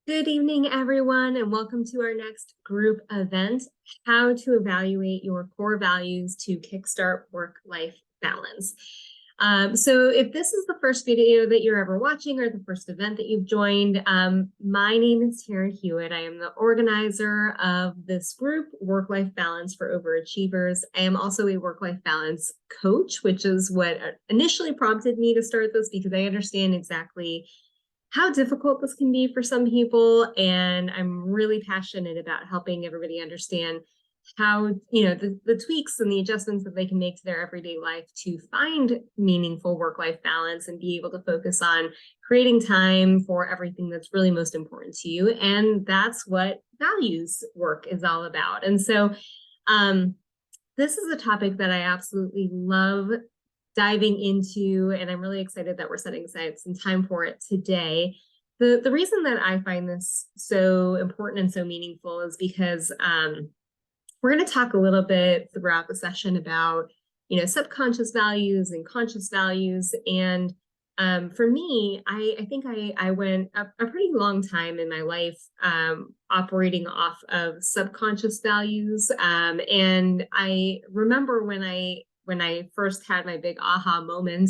Good evening, everyone, and welcome to our next group event, How to Evaluate Your Core Values to Kickstart Work-Life Balance. So if this is the first video that you're ever watching or the first event that you've joined, my name is Taryn Hewitt. I am the organizer of this group, Work-Life Balance for Overachievers. I am also a work-life balance coach, which is what initially prompted me to start this because I understand exactly how difficult this can be for some people. And I'm really passionate about helping everybody understand how, the tweaks and the adjustments that they can make to their everyday life to find meaningful work-life balance and be able to focus on creating time for everything that's really most important to you. And that's what values work is all about. And so this is a topic that I absolutely love diving into, and I'm really excited that we're setting aside some time for it today. The reason that I find this so important and so meaningful is because we're going to talk a little bit throughout the session about, subconscious values and conscious values. And for me, I think I went a pretty long time in my life operating off of subconscious values. And I remember when I first had my big aha moment,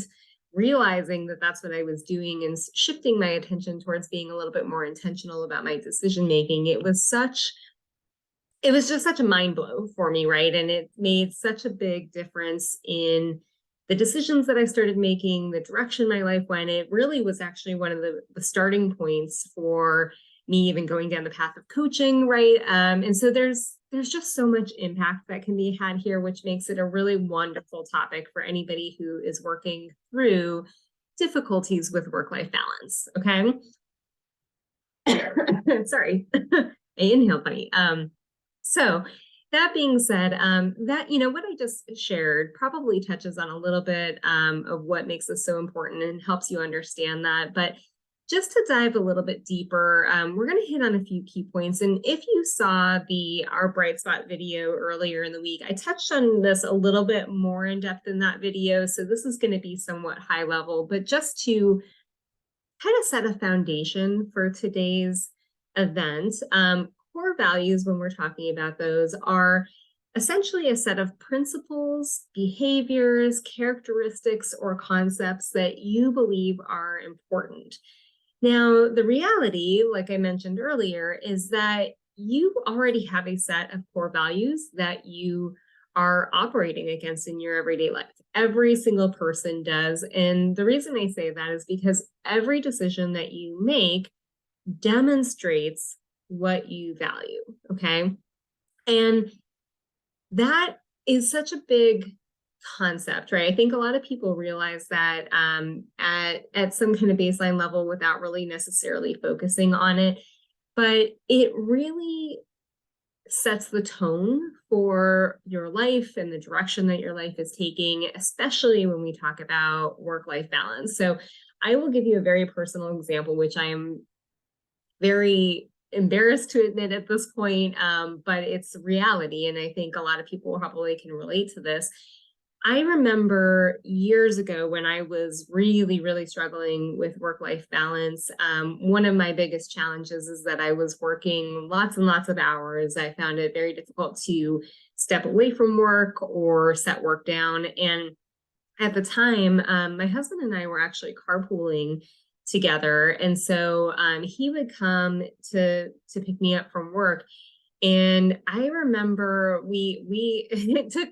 realizing that that's what I was doing and shifting my attention towards being a little bit more intentional about my decision making. It was just such a mind blow for me, right? And it made such a big difference in the decisions that I started making, the direction my life went. It really was actually one of the starting points for me even going down the path of coaching, right? And so there's just so much impact that can be had here, which makes it a really wonderful topic for anybody who is working through difficulties with work-life balance, okay? Sorry, I inhaled funny. So that being said, what I just shared probably touches on a little bit of what makes this so important and helps you understand that. But just to dive a little bit deeper, we're going to hit on a few key points. And if you saw our Bright Spot video earlier in the week, I touched on this a little bit more in depth in that video. So this is going to be somewhat high level, but just to kind of set a foundation for today's event, core values, when we're talking about those, are essentially a set of principles, behaviors, characteristics, or concepts that you believe are important. Now, the reality, like I mentioned earlier, is that you already have a set of core values that you are operating against in your everyday life. Every single person does. And the reason I say that is because every decision that you make demonstrates what you value, okay? And that is such a big concept, right? I think a lot of people realize that at some kind of baseline level without really necessarily focusing on it, but it really sets the tone for your life and the direction that your life is taking, especially when we talk about work-life balance. So I will give you a very personal example, which I am very embarrassed to admit at this point, but it's reality. And I think a lot of people probably can relate to this. I remember years ago when I was really, really struggling with work-life balance. One of my biggest challenges is that I was working lots and lots of hours. I found it very difficult to step away from work or set work down. And at the time, my husband and I were actually carpooling together. And so he would come to pick me up from work. And I remember it took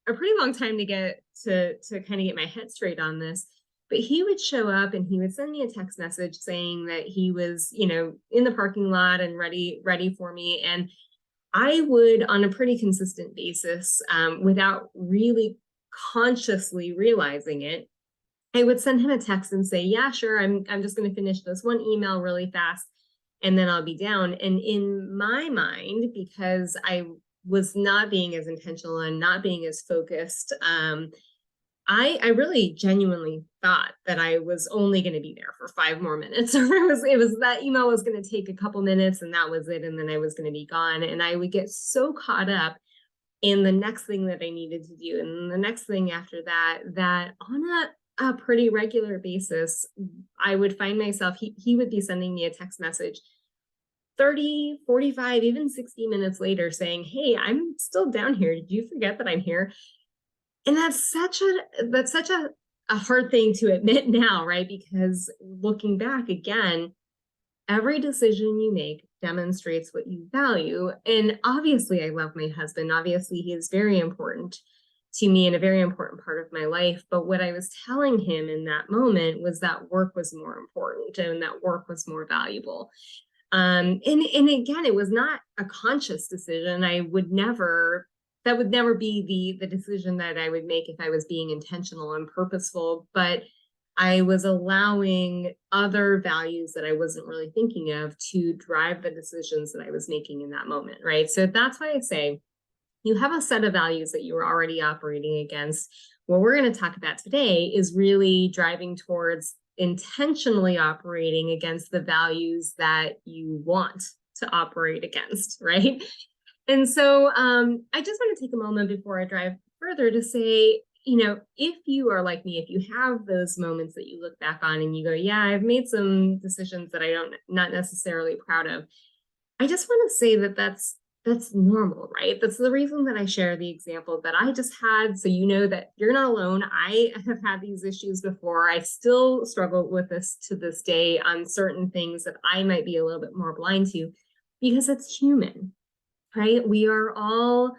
a pretty long time to kind of get my head straight on this, but he would show up and he would send me a text message saying that he was, in the parking lot and ready for me. And I would, on a pretty consistent basis, without really consciously realizing it, I would send him a text and say, yeah, sure, I'm just going to finish this one email really fast and then I'll be down. And in my mind, because I was not being as intentional and not being as focused, I really genuinely thought that I was only going to be there for 5 more minutes. Or it was that email was going to take a couple minutes and that was it. And then I was going to be gone. And I would get so caught up in the next thing that I needed to do. And the next thing after that on a pretty regular basis, I would find myself, he would be sending me a text message 30, 45, even 60 minutes later saying, hey, I'm still down here. Did you forget that I'm here? And that's such a hard thing to admit now, right? Because looking back again, every decision you make demonstrates what you value. And obviously, I love my husband. Obviously, he is very important to me and a very important part of my life. But what I was telling him in that moment was that work was more important and that work was more valuable. And again, it was not a conscious decision. That would never be the decision that I would make if I was being intentional and purposeful, but I was allowing other values that I wasn't really thinking of to drive the decisions that I was making in that moment, right? So that's why I say you have a set of values that you are already operating against. What we're going to talk about today is really driving towards intentionally operating against the values that you want to operate against, right? And so I just want to take a moment before I drive further to say, if you are like me, if you have those moments that you look back on and you go, yeah, I've made some decisions that not necessarily proud of. I just want to say that that's normal, right? That's the reason that I share the example that I just had. So you know that you're not alone. I have had these issues before. I still struggle with this to this day on certain things that I might be a little bit more blind to because it's human, right? We are all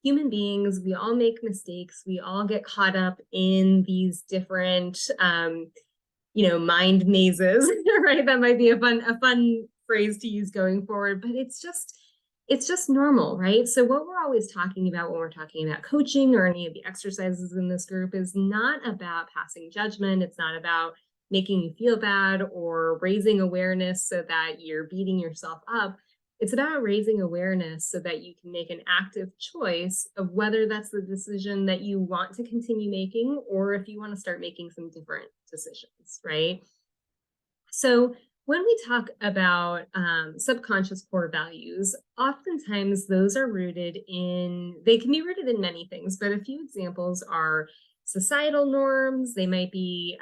human beings. We all make mistakes. We all get caught up in these different, mind mazes, right? That might be a fun phrase to use going forward, but it's just normal, right? So what we're always talking about when we're talking about coaching or any of the exercises in this group is not about passing judgment. It's not about making you feel bad or raising awareness so that you're beating yourself up. It's about raising awareness so that you can make an active choice of whether that's the decision that you want to continue making or if you want to start making some different decisions, right? So when we talk about subconscious core values, oftentimes those are they can be rooted in many things, but a few examples are societal norms. They might be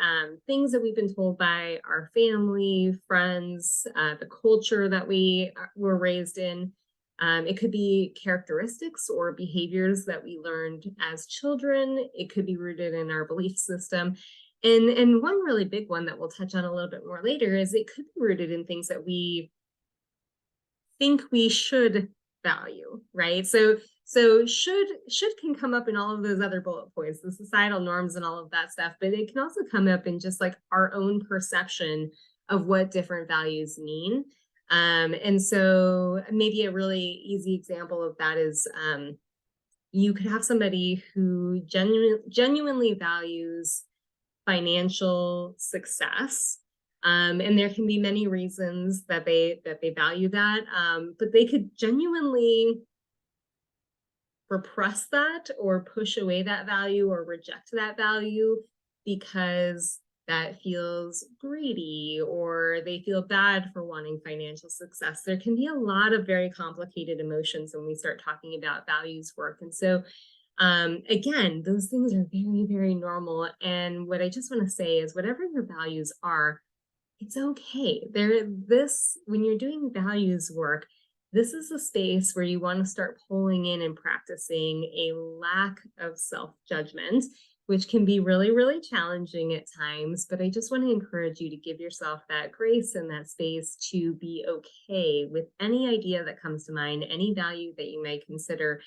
things that we've been told by our family, friends, the culture that we were raised in. It could be characteristics or behaviors that we learned as children. It could be rooted in our belief system. And one really big one that we'll touch on a little bit more later is it could be rooted in things that we think we should value, right? So should can come up in all of those other bullet points, the societal norms and all of that stuff, but it can also come up in just like our own perception of what different values mean. And so maybe a really easy example of that is you could have somebody who genuinely values financial success. And there can be many reasons that they value that, but they could genuinely repress that or push away that value or reject that value because that feels greedy or they feel bad for wanting financial success. There can be a lot of very complicated emotions when we start talking about values work. And so again, those things are very, very normal. And what I just want to say is whatever your values are, it's okay. When you're doing values work, this is a space where you want to start pulling in and practicing a lack of self-judgment, which can be really, really challenging at times. But I just want to encourage you to give yourself that grace and that space to be okay with any idea that comes to mind, any value that you might consider,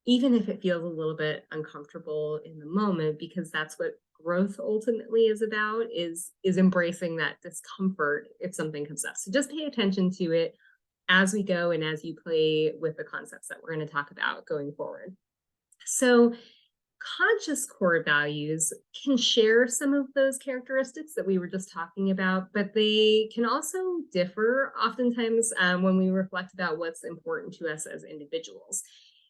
even if it feels a little bit uncomfortable in the moment, because that's what growth ultimately is about, is embracing that discomfort if something comes up. So just pay attention to it as we go and as you play with the concepts that we're going to talk about going forward. So conscious core values can share some of those characteristics that we were just talking about, but they can also differ oftentimes when we reflect about what's important to us as individuals.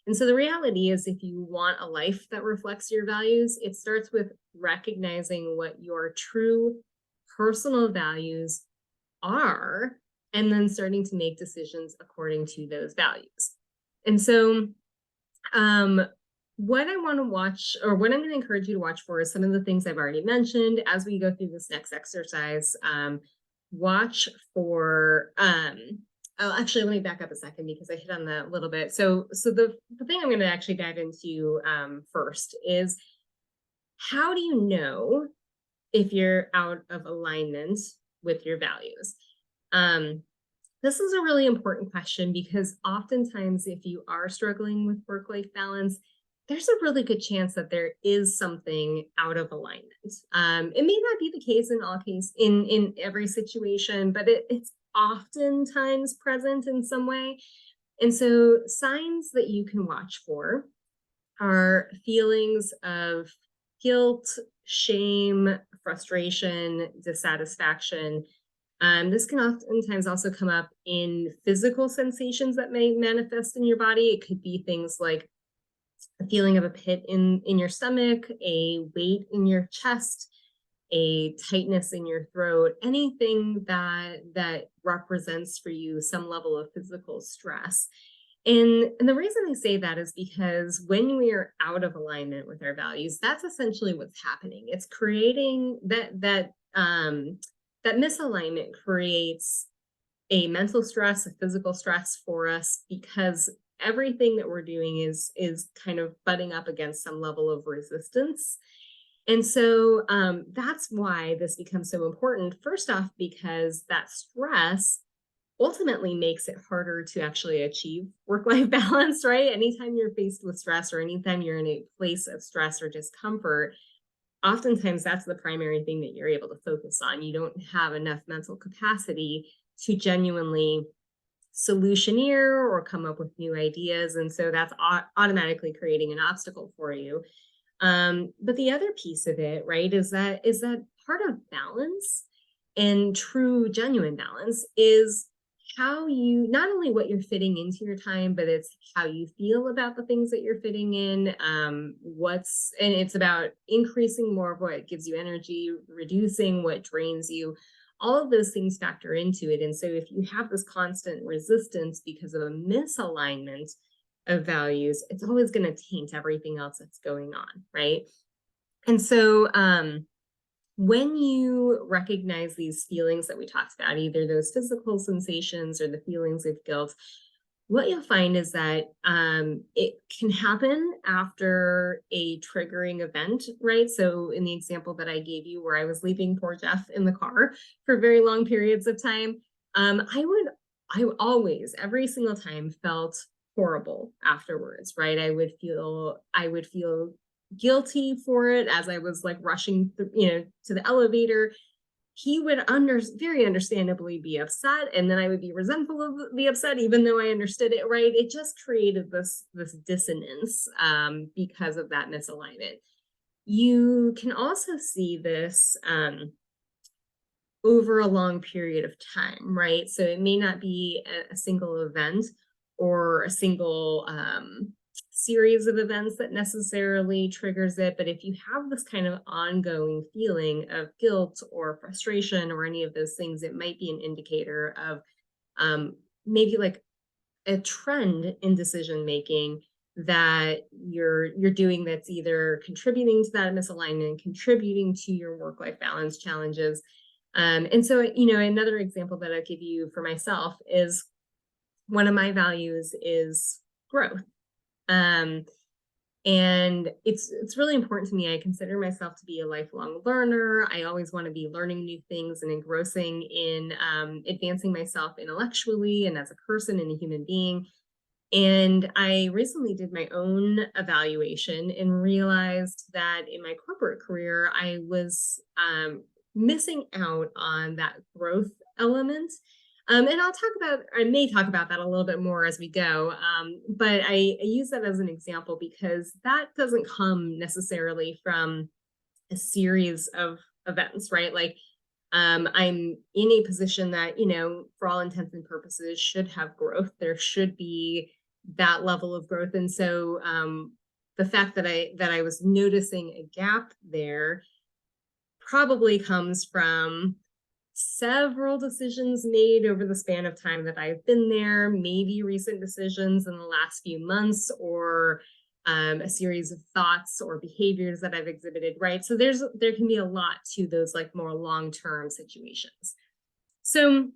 And so the reality is, if you want a life that reflects your values, it starts with recognizing what your true personal values are, and then starting to make decisions according to those values. And so what I want to watch, or what I'm going to encourage you to watch for, is some of the things I've already mentioned as we go through this next exercise. Watch for Oh, actually, let me back up a second because I hit on that a little bit. So the thing I'm going to actually dive into first is, how do you know if you're out of alignment with your values? Um, this is a really important question because oftentimes, if you are struggling with work-life balance, there's a really good chance that there is something out of alignment. It may not be the case in all cases, in every situation, but it's oftentimes present in some way. And so, signs that you can watch for are feelings of guilt, shame, frustration, dissatisfaction. This can oftentimes also come up in physical sensations that may manifest in your body. It could be things like a feeling of a pit in your stomach, a weight in your chest, a tightness in your throat, anything that represents for you some level of physical stress. And the reason I say that is because when we are out of alignment with our values, that's essentially what's happening. It's creating that misalignment creates a mental stress, a physical stress for us, because everything that we're doing is kind of butting up against some level of resistance. And so that's why this becomes so important. First off, because that stress ultimately makes it harder to actually achieve work-life balance, right? Anytime you're faced with stress or anytime you're in a place of stress or discomfort, oftentimes that's the primary thing that you're able to focus on. You don't have enough mental capacity to genuinely solutioneer or come up with new ideas. And so that's automatically creating an obstacle for you. But the other piece of it, right, is that part of balance and true genuine balance is how you, not only what you're fitting into your time, but it's how you feel about the things that you're fitting in. And it's about increasing more of what gives you energy, reducing what drains you. All of those things factor into it. And so if you have this constant resistance because of a misalignment of values, it's always going to taint everything else that's going on, right? And so when you recognize these feelings that we talked about, either those physical sensations or the feelings of guilt, what you'll find is that it can happen after a triggering event, right? So in the example that I gave you where I was leaving poor Jeff in the car for very long periods of time, I always, every single time, felt horrible afterwards, right? I would feel guilty for it as I was like rushing to the elevator. He would very understandably be upset, and then I would be resentful of the upset even though I understood it, right? It just created this dissonance because of that misalignment. You can also see this over a long period of time, right? So it may not be a single event or a single series of events that necessarily triggers it, but if you have this kind of ongoing feeling of guilt or frustration or any of those things, it might be an indicator of maybe like a trend in decision making that you're doing that's either contributing to that misalignment, contributing to your work-life balance challenges. And so, another example that I'll give you for myself is one of my values is growth. And it's really important to me. I consider myself to be a lifelong learner. I always want to be learning new things and engrossing in advancing myself intellectually and as a person and a human being. And I recently did my own evaluation and realized that in my corporate career, I was missing out on that growth element. And I may talk about that a little bit more as we go. But I use that as an example because that doesn't come necessarily from a series of events, right? Like I'm in a position that, for all intents and purposes, should have growth. There should be that level of growth. And so the fact that I was noticing a gap there probably comes from several decisions made over the span of time that I've been there, maybe recent decisions in the last few months, or a series of thoughts or behaviors that I've exhibited, right? So there can be a lot to those like more long-term situations. So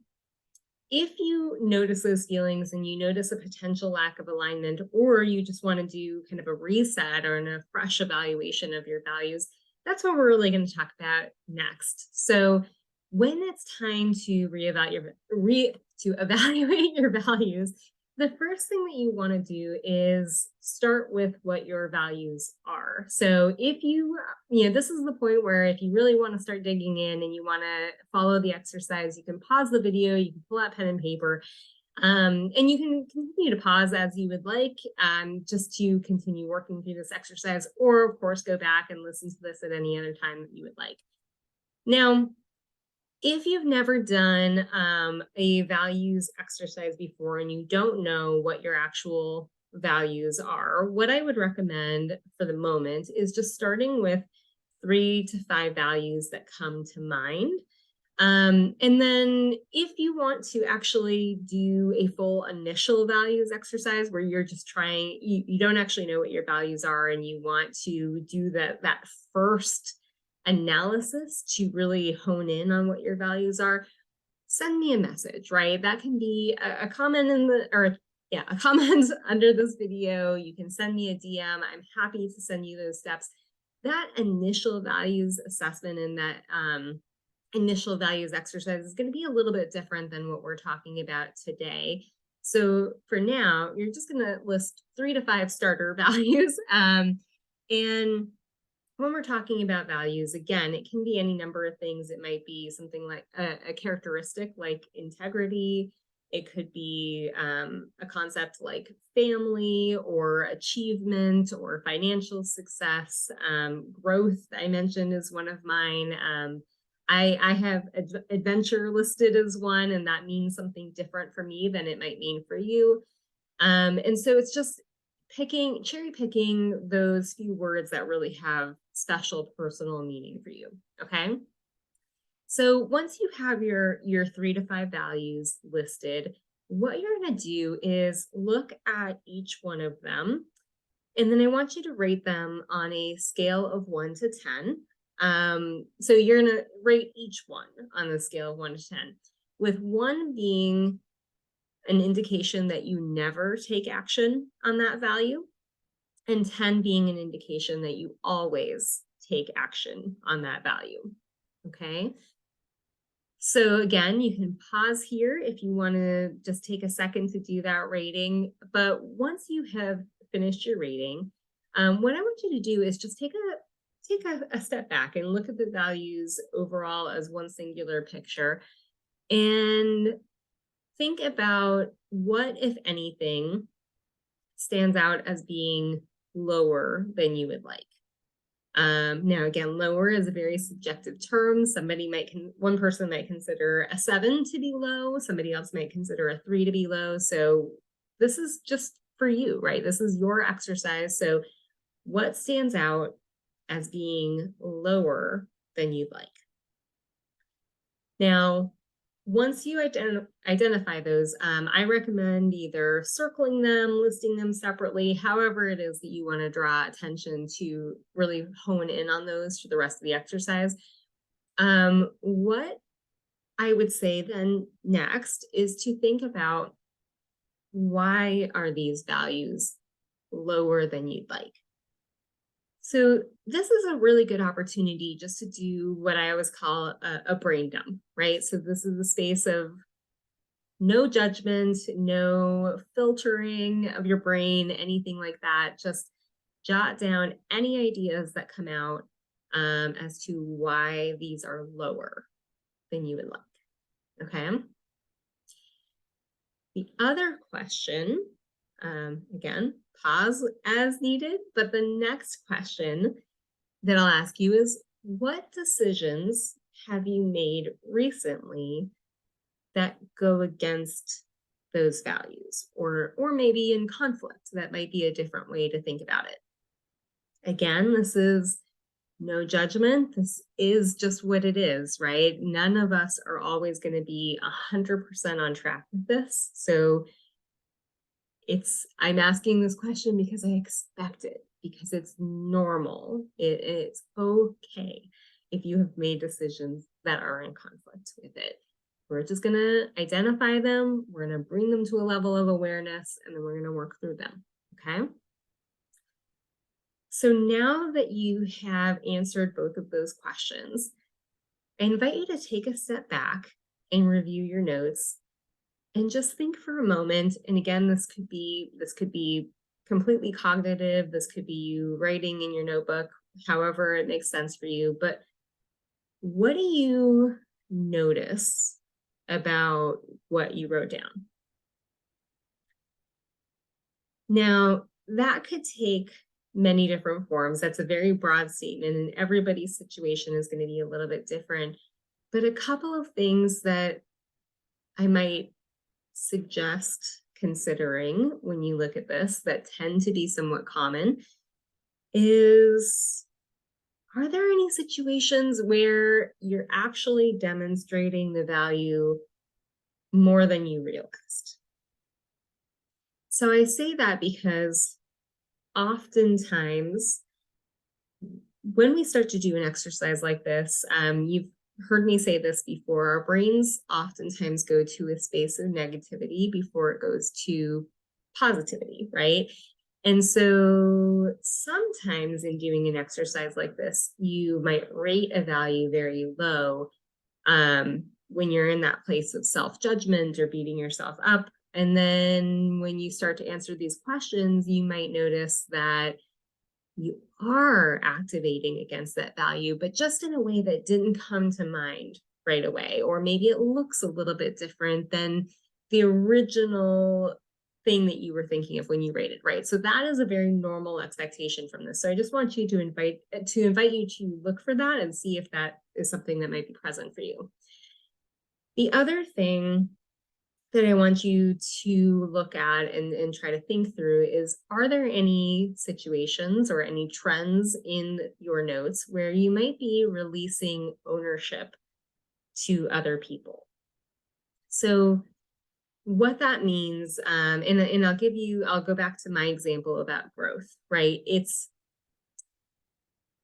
if you notice those feelings and you notice a potential lack of alignment, or you just want to do kind of a reset or a fresh evaluation of your values, that's what we're really going to talk about next. So when it's time to evaluate your values, the first thing that you want to do is start with what your values are. So if this is the point where if you really want to start digging in and you want to follow the exercise, you can pause the video, you can pull out pen and paper, and you can continue to pause as you would like, just to continue working through this exercise, or of course, go back and listen to this at any other time that you would like. Now, if you've never done a values exercise before and you don't know what your actual values are, what I would recommend for the moment is just starting with 3 to 5 values that come to mind. And then if you want to actually do a full initial values exercise where you're just trying, you don't actually know what your values are and you want to do that first analysis to really hone in on what your values are, send me a message, right? That can be a comment a comment under this video. You can send me a DM. I'm happy to send you those steps. That initial values assessment and that initial values exercise is going to be a little bit different than what we're talking about today. So for now, you're just going to list 3 to 5 starter values. And when we're talking about values, again, it can be any number of things. It might be something like a characteristic like integrity. It could be a concept like family or achievement or financial success. Growth, I mentioned, is one of mine. I have adventure listed as one, and that means something different for me than it might mean for you. And so it's just cherry picking those few words that really have special personal meaning for you. Okay. So once you have your 3 to 5 values listed, what you're going to do is look at each one of them. And then I want you to rate them on a scale of 1 to 10. So you're going to rate each one on the scale of 1 to 10, with 1 being an indication that you never take action on that value, and 10 being an indication that you always take action on that value. Okay. So again, you can pause here if you want to just take a second to do that rating. But once you have finished your rating, what I want you to do is just take a step back and look at the values overall as one singular picture, and think about what, if anything, stands out as being lower than you would like. Now, again, lower is a very subjective term. One person might consider a 7 to be low. Somebody else might consider a 3 to be low. So this is just for you, right? This is your exercise. So what stands out as being lower than you'd like? Now, once you identify those, I recommend either circling them, listing them separately, however it is that you want to draw attention to really hone in on those for the rest of the exercise. What I would say then next is to think about, why are these values lower than you'd like? So this is a really good opportunity just to do what I always call a brain dump, right? So this is the space of no judgment, no filtering of your brain, anything like that. Just jot down any ideas that come out as to why these are lower than you would like. Okay. The other question, again, pause as needed, but the next question that I'll ask you is, what decisions have you made recently that go against those values, or maybe in conflict? That might be a different way to think about it. Again, this is no judgment. This is just what it is, right? None of us are always going to be 100% on track with this. So I'm asking this question because I expect it, because it's normal. It's okay if you have made decisions that are in conflict with it. We're just going to identify them. We're going to bring them to a level of awareness, and then we're going to work through them. Okay. So now that you have answered both of those questions, I invite you to take a step back and review your notes and just think for a moment. And again, this could be completely cognitive. This could be you writing in your notebook, however it makes sense for you. But what do you notice about what you wrote down? Now, that could take many different forms. That's a very broad statement, and everybody's situation is going to be a little bit different. But a couple of things that I might suggest considering when you look at this that tend to be somewhat common is, are there any situations where you're actually demonstrating the value more than you realized? So I say that because oftentimes when we start to do an exercise like this, you've heard me say this before, our brains oftentimes go to a space of negativity before it goes to positivity, right? And so sometimes in doing an exercise like this, you might rate a value very low when you're in that place of self-judgment or beating yourself up. And then when you start to answer these questions, you might notice that you are activating against that value, but just in a way that didn't come to mind right away. Or maybe it looks a little bit different than the original thing that you were thinking of when you rated, right? So that is a very normal expectation from this. So I just want you to invite you to look for that and see if that is something that might be present for you. The other thing that I want you to look at and try to think through is, are there any situations or any trends in your notes where you might be releasing ownership to other people? So what that means, and I'll go back to my example about growth, right?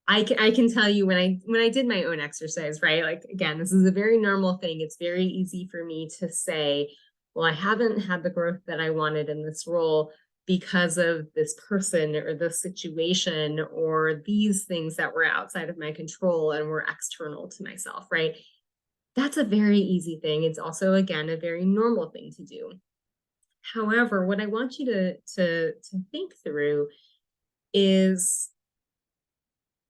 I can tell you when I did my own exercise, right? Like, again, this is a very normal thing. It's very easy for me to say, well, I haven't had the growth that I wanted in this role because of this person or this situation or these things that were outside of my control and were external to myself, right? That's a very easy thing. It's also, again, a very normal thing to do. However, what I want you to think through is,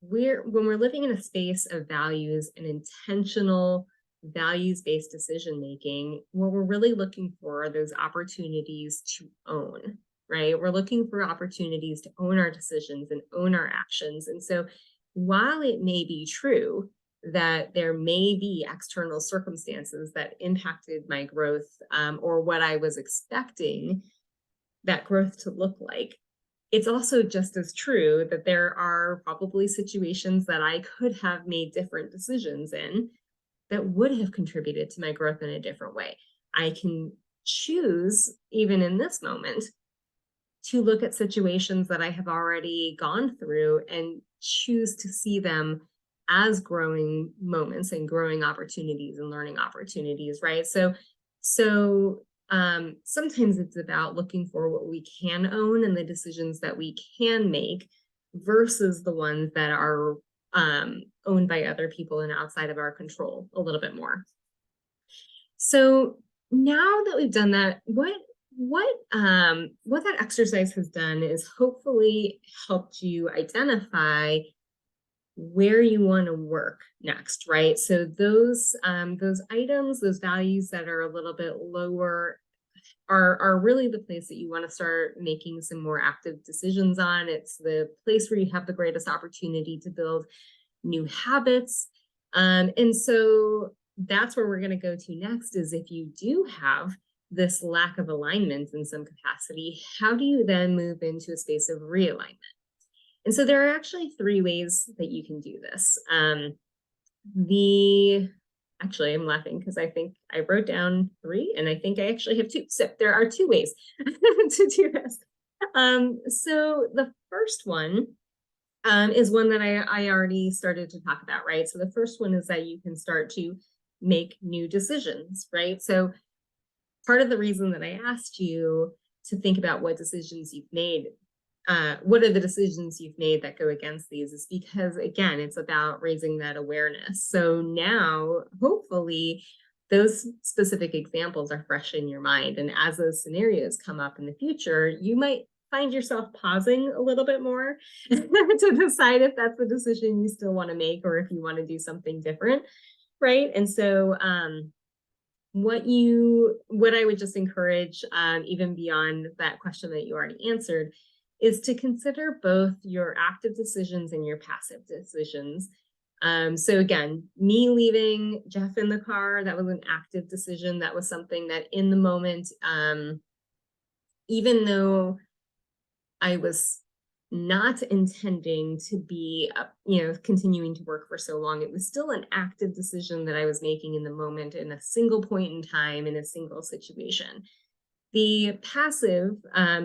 when we're living in a space of values and intentional values-based decision making, what we're really looking for are those opportunities to own, right? We're looking for opportunities to own our decisions and own our actions. And so while it may be true that there may be external circumstances that impacted my growth, or what I was expecting that growth to look like, it's also just as true that there are probably situations that I could have made different decisions in that would have contributed to my growth in a different way. I can choose, even in this moment, to look at situations that I have already gone through and choose to see them as growing moments and growing opportunities and learning opportunities, right? So sometimes it's about looking for what we can own and the decisions that we can make versus the ones that are owned by other people and outside of our control a little bit more. So now that we've done that, what that exercise has done is hopefully helped you identify where you want to work next, right? So those items, those values that are a little bit lower are really the place that you want to start making some more active decisions on. It's the place where you have the greatest opportunity to build new habits. And so that's where we're going to go to next, is if you do have this lack of alignment in some capacity, how do you then move into a space of realignment? And so there are actually 3 ways that you can do this. Actually, I'm laughing because I think I wrote down 3 and I think I actually have 2. So there are 2 ways to do this. So the first one is one that I already started to talk about, right? So the first one is that you can start to make new decisions, right? So part of the reason that I asked you to think about what decisions you've made, what are the decisions you've made that go against these, is because, again, it's about raising that awareness. So now, hopefully, those specific examples are fresh in your mind. And as those scenarios come up in the future, you might find yourself pausing a little bit more to decide if that's the decision you still want to make or if you want to do something different, right? And so, what I would just encourage, even beyond that question that you already answered, is to consider both your active decisions and your passive decisions. So again, me leaving Jeff in the car, that was an active decision. That was something that in the moment, even though I was not intending to be, continuing to work for so long, it was still an active decision that I was making in the moment, in a single point in time, in a single situation. The passive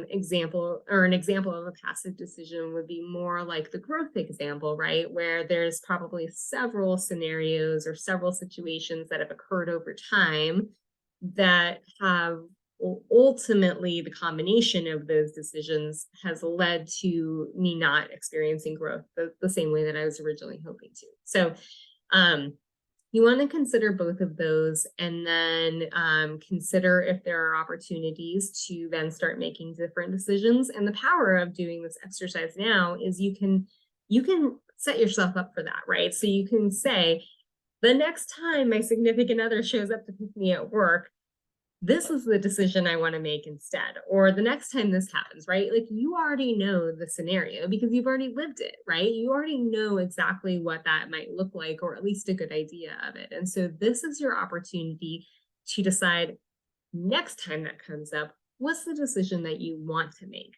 example, or an example of a passive decision, would be more like the growth example, right? Where there's probably several scenarios or several situations that have occurred over time that have ultimately, the combination of those decisions has led to me not experiencing growth the same way that I was originally hoping to. So you want to consider both of those, and then consider if there are opportunities to then start making different decisions. And the power of doing this exercise now is you can set yourself up for that, right? So you can say, the next time my significant other shows up to pick me at work, this is the decision I want to make instead. Or the next time this happens, right? Like, you already know the scenario because you've already lived it, right? You already know exactly what that might look like, or at least a good idea of it. And so this is your opportunity to decide, next time that comes up, what's the decision that you want to make?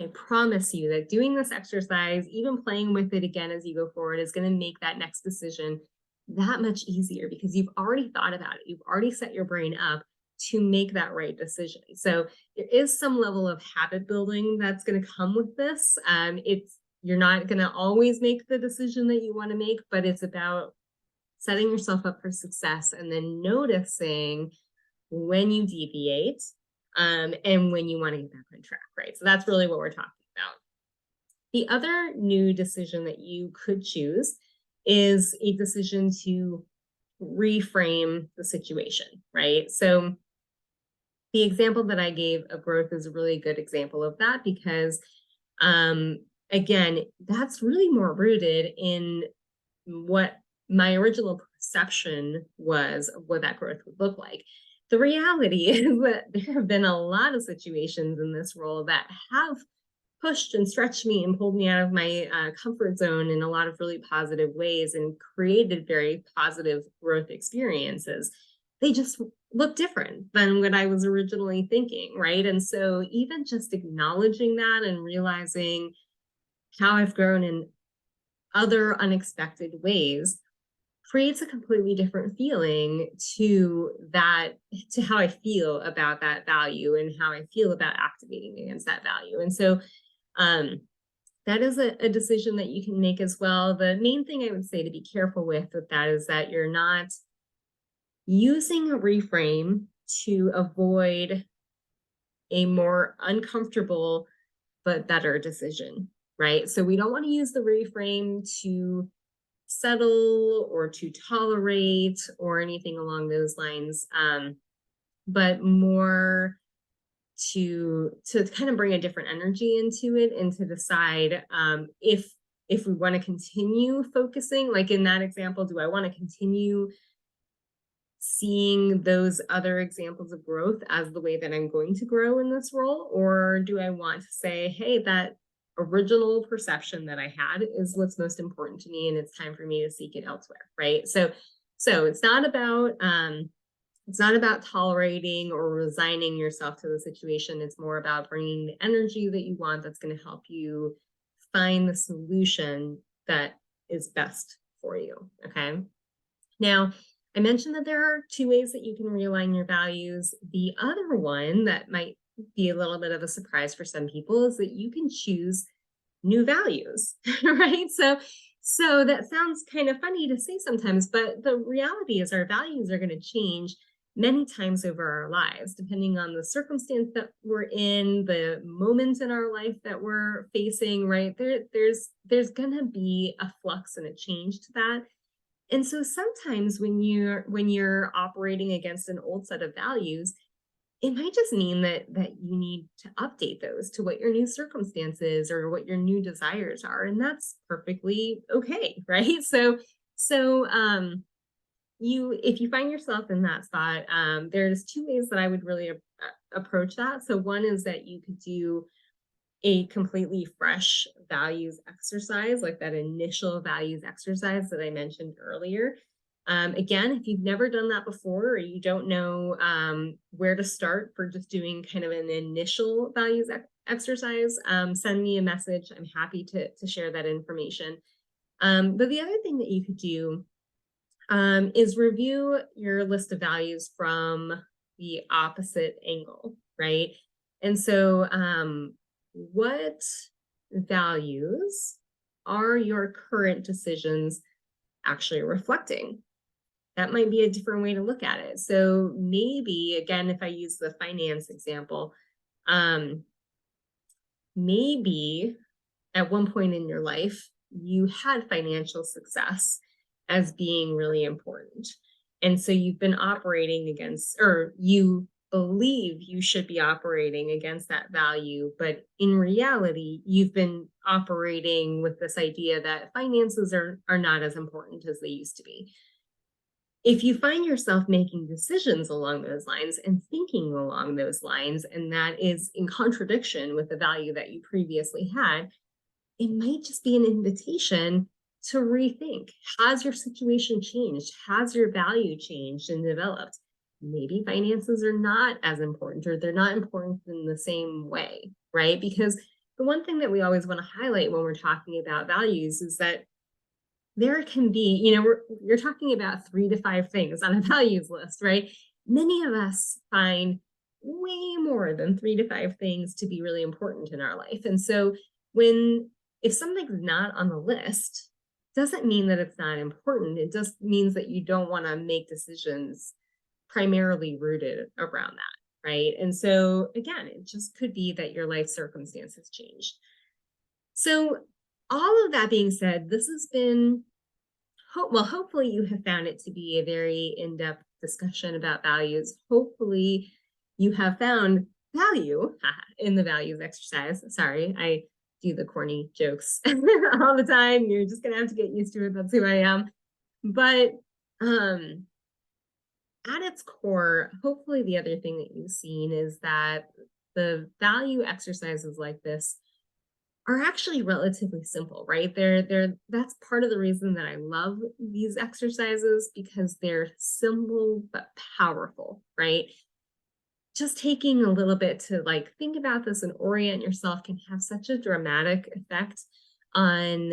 I promise you that doing this exercise, even playing with it again as you go forward, is going to make that next decision that much easier, because you've already thought about it. You've already set your brain up to make that right decision. So there is some level of habit building that's going to come with this. You're not going to always make the decision that you want to make, but it's about setting yourself up for success and then noticing when you deviate, and when you want to get back on track, right? So that's really what we're talking about. The other new decision that you could choose is a decision to reframe the situation, right? So the example that I gave of growth is a really good example of that, because again, that's really more rooted in what my original perception was of what that growth would look like. The reality is that there have been a lot of situations in this role that have pushed and stretched me and pulled me out of my comfort zone in a lot of really positive ways, and created very positive growth experiences. They just look different than what I was originally thinking, right? And so even just acknowledging that and realizing how I've grown in other unexpected ways creates a completely different feeling to how I feel about that value and how I feel about activating against that value. And so that is a decision that you can make as well. The main thing I would say to be careful with that is that you're not using a reframe to avoid a more uncomfortable but better decision, right? So we don't want to use the reframe to settle or to tolerate or anything along those lines, but more to kind of bring a different energy into it, and to decide if we want to continue focusing, like in that example, do I want to continue seeing those other examples of growth as the way that I'm going to grow in this role? Or do I want to say, hey, that original perception that I had is what's most important to me, and it's time for me to seek it elsewhere, right? So it's not about tolerating or resigning yourself to the situation. It's more about bringing the energy that you want, that's going to help you find the solution that is best for you. Okay. Now, I mentioned that there are two ways that you can realign your values. The other one that might be a little bit of a surprise for some people is that you can choose new values, right? So that sounds kind of funny to say sometimes, but the reality is our values are going to change many times over our lives, depending on the circumstance that we're in, the moments in our life that we're facing, right? There's going to be a flux and a change to that. And so sometimes when you're operating against an old set of values, it might just mean that you need to update those to what your new circumstances or what your new desires are, and that's perfectly okay, right? So you if you find yourself in that spot, there's two ways that I would really approach that. So one is that you could do a completely fresh values exercise, like that initial values exercise that I mentioned earlier. Again, if you've never done that before, or you don't know where to start for just doing kind of an initial values exercise, send me a message. I'm happy to share that information. But the other thing that you could do is review your list of values from the opposite angle, right? And so, what values are your current decisions actually reflecting? That might be a different way to look at it. So maybe, again, if I use the finance example, um, maybe at one point in your life, you had financial success as being really important. And so you've been operating against, or you believe you should be operating against that value. But in reality, you've been operating with this idea that finances are not as important as they used to be. If you find yourself making decisions along those lines and thinking along those lines, and that is in contradiction with the value that you previously had, it might just be an invitation to rethink. Has your situation changed? Has your value changed and developed? Maybe finances are not as important, or they're not important in the same way, right? Because the one thing that we always want to highlight when we're talking about values is that there can be, you're talking about 3 to 5 things on a values list, right? Many of us find way more than 3 to 5 things to be really important in our life. And so if something's not on the list, doesn't mean that it's not important. It just means that you don't want to make decisions primarily rooted around that, right? And so again, it just could be that your life circumstances changed. So all of that being said, this has been, hopefully you have found it to be a very in-depth discussion about values. Hopefully you have found value in the values exercise. Sorry, I do the corny jokes all the time. You're just gonna have to get used to it. That's who I am. But at its core, hopefully the other thing that you've seen is that the value exercises like this are actually relatively simple, right? That's part of the reason that I love these exercises, because they're simple but powerful, right? Just taking a little bit to like think about this and orient yourself can have such a dramatic effect on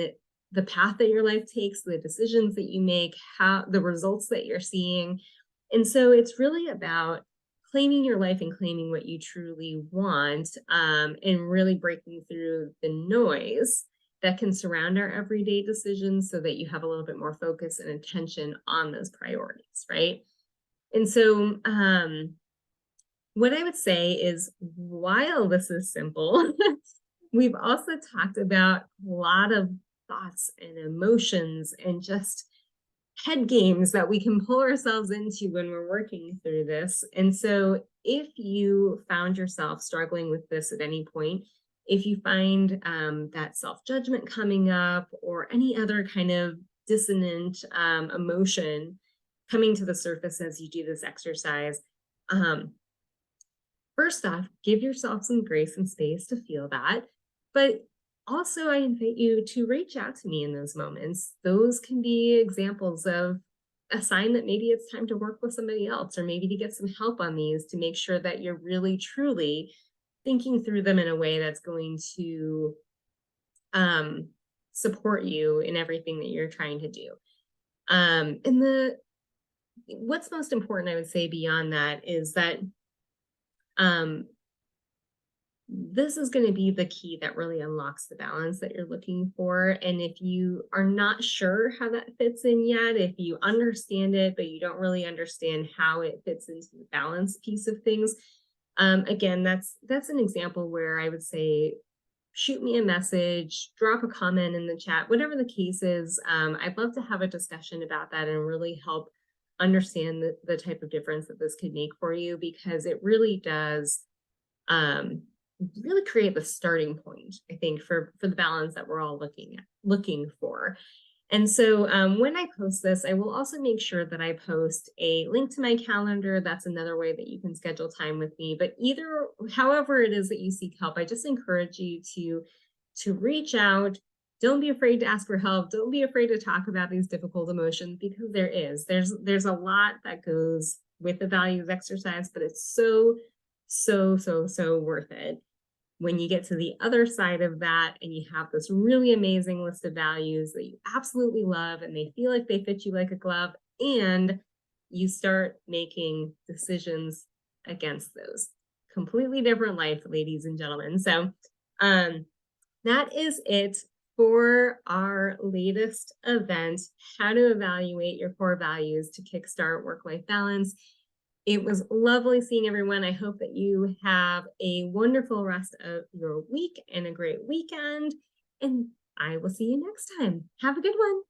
the path that your life takes, the decisions that you make, how the results that you're seeing. And so it's really about claiming your life and claiming what you truly want, and really breaking through the noise that can surround our everyday decisions so that you have a little bit more focus and attention on those priorities, right? And so what I would say is, while this is simple, we've also talked about a lot of thoughts and emotions and just head games that we can pull ourselves into when we're working through this. And so if you found yourself struggling with this at any point, if you find that self-judgment coming up, or any other kind of dissonant emotion coming to the surface as you do this exercise, first off, give yourself some grace and space to feel that. But also, I invite you to reach out to me in those moments. Those can be examples of a sign that maybe it's time to work with somebody else, or maybe to get some help on these to make sure that you're really, truly thinking through them in a way that's going to support you in everything that you're trying to do. And what's most important, I would say, beyond that is that this is going to be the key that really unlocks the balance that you're looking for. And if you are not sure how that fits in yet, if you understand it, but you don't really understand how it fits into the balance piece of things, again, that's an example where I would say shoot me a message, drop a comment in the chat, whatever the case is. I'd love to have a discussion about that and really help understand the type of difference that this could make for you, because it really does um, really create the starting point, I think, for the balance that we're all looking for. And so when I post this, I will also make sure that I post a link to my calendar. That's another way that you can schedule time with me. But either, however it is that you seek help, I just encourage you to reach out. Don't be afraid to ask for help. Don't be afraid to talk about these difficult emotions, because there's a lot that goes with the values exercise, but it's so worth it when you get to the other side of that and you have this really amazing list of values that you absolutely love and they feel like they fit you like a glove, and you start making decisions against those. Completely different life, ladies and gentlemen. So that is it for our latest event, how to evaluate your core values to kickstart work-life balance. It was lovely seeing everyone. I hope that you have a wonderful rest of your week and a great weekend. And I will see you next time. Have a good one.